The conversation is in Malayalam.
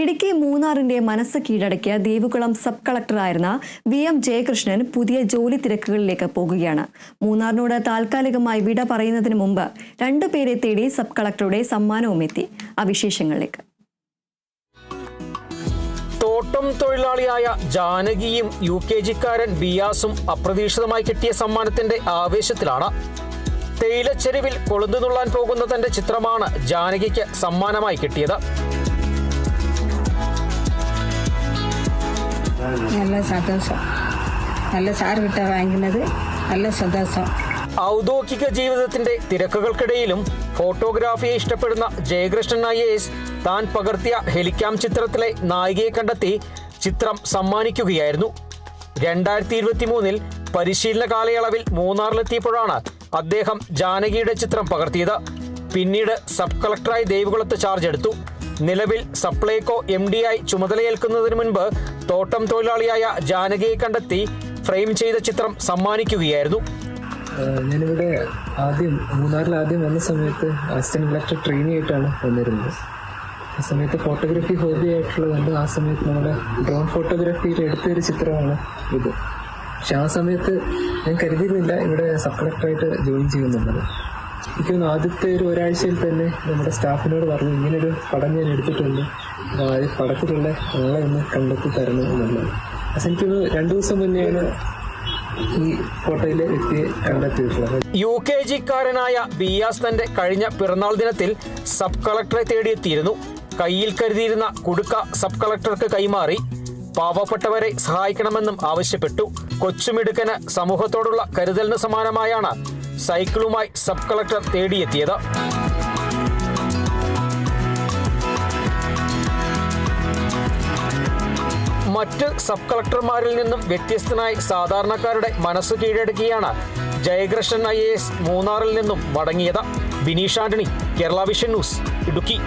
ഇടുക്കി മൂന്നാറിന്റെ മനസ്സ് കീഴടക്കിയ ദേവികുളം സബ് കളക്ടറായിരുന്ന VM ജയകൃഷ്ണൻ പുതിയ ജോലി തിരക്കുകളിലേക്ക് പോകുകയാണ്. മൂന്നാറിനോട് താൽക്കാലികമായി വിട പറയുന്നതിന് മുമ്പ് രണ്ടുപേരെ തേടി സബ് കളക്ടറുടെ സമ്മാനവും എത്തി. ആ വിശേഷങ്ങളിലേക്ക്. തോട്ടം തൊഴിലാളിയായ ജാനകിയും UKG-ക്കാരൻ ബിയാസും അപ്രതീക്ഷിതമായി കിട്ടിയ സമ്മാനത്തിന്റെ ആവേശത്തിലാണ്. തേയിലച്ചെരുവിൽ കൊളുന്തുനുള്ളാൻ പോകുന്ന തന്റെ ചിത്രമാണ് ജാനകിക്ക് സമ്മാനമായി കിട്ടിയത്. നല്ല സന്തോഷം. നല്ല സാർ വിട്ട വാങ്ങുന്നത് നല്ല സന്തോഷം. ഔദ്യോഗിക ജീവിതത്തിന്റെ തിരക്കുകൾക്കിടയിലും ഫോട്ടോഗ്രാഫിയെ ഇഷ്ടപ്പെടുന്ന ജയകൃഷ്ണൻ IAS താൻ പകർത്തിയ ഹെലിക്യാം ചിത്രത്തിലെ നായികയെ കണ്ടെത്തി ചിത്രം സമ്മാനിക്കുകയായിരുന്നു. 2023 പരിശീലന കാലയളവിൽ മൂന്നാറിലെത്തിയപ്പോഴാണ് അദ്ദേഹം ജാനകിയുടെ ചിത്രം പകർത്തിയത്. പിന്നീട് സബ് കളക്ടറായി ദേവികുളത്ത് ചാർജ് എടുത്തു. നിലവിൽ സപ്ലൈകോ MD-ആയി ചുമതലയേൽക്കുന്നതിന് മുൻപ് തോട്ടം തൊഴിലാളിയായ ജാനകിയെ കണ്ടെത്തി ഫ്രെയിം ചെയ്ത ചിത്രം സമ്മാനിക്കുകയായിരുന്നു. ഞാനിവിടെ മൂന്നാറിൽ ആദ്യം വന്ന സമയത്ത് അസിസ്റ്റന്റ് കളക്ടർ ട്രെയിനി ആയിട്ടാണ് വന്നിരുന്നത്. ആ സമയത്ത് ഫോട്ടോഗ്രാഫി ഹോബി ആയിട്ടുള്ളതുകൊണ്ട് ആ സമയത്ത് നമ്മുടെ ഡ്രോൺ ഫോട്ടോഗ്രാഫിയിൽ എടുത്തൊരു ചിത്രമാണ് ഇത്. പക്ഷെ ആ സമയത്ത് ഞാൻ കരുതിയിരുന്നില്ല ഇവിടെ സബ് കളക്ടറായിട്ട് ജോയിൻ ചെയ്യുന്നുള്ളത്. എനിക്കൊന്ന് ആദ്യത്തെ ഒരാഴ്ചയിൽ തന്നെ നമ്മുടെ സ്റ്റാഫിനോട് പറഞ്ഞു, ഇങ്ങനൊരു പടം ഞാൻ എടുത്തിട്ടുണ്ട്, ആ പടത്തിലുള്ള ആളെ ഒന്ന് കണ്ടെത്തി തരണം എന്നുള്ളത്. പക്ഷെ എനിക്കൊന്ന് 2 ദിവസം മുന്നെയാണ് ഈ ഫോട്ടോയിലെ വ്യക്തിയെ കണ്ടെത്തിയിട്ടുള്ളത്. UKG-ക്കാരനായ ബിയാസ് തന്റെ കഴിഞ്ഞ പിറന്നാൾ ദിനത്തിൽ സബ് കളക്ടറെ തേടിയെത്തിയിരുന്നു. കയ്യിൽ കരുതിയിരുന്ന കുടുക്ക സബ് കളക്ടർക്ക് കൈമാറി. പാവപ്പെട്ടവരെ സഹായിക്കണമെന്നും ആവശ്യപ്പെട്ടു. കൊച്ചുമിടുക്കന് സമൂഹത്തോടുള്ള കരുതലിന് സമാനമായാണ് സൈക്കിളുമായി സബ് കളക്ടർ തേടിയെത്തിയത്. മറ്റ് സബ് കളക്ടർമാരിൽ നിന്നും വ്യത്യസ്തനായി സാധാരണക്കാരുടെ മനസ്സ് കീഴടക്കിയാണ് ജയകൃഷ്ണൻ IAS മൂന്നാറിൽ നിന്നും മടങ്ങിയത്. Bineesh Antony, Kerala vision news, Idukki.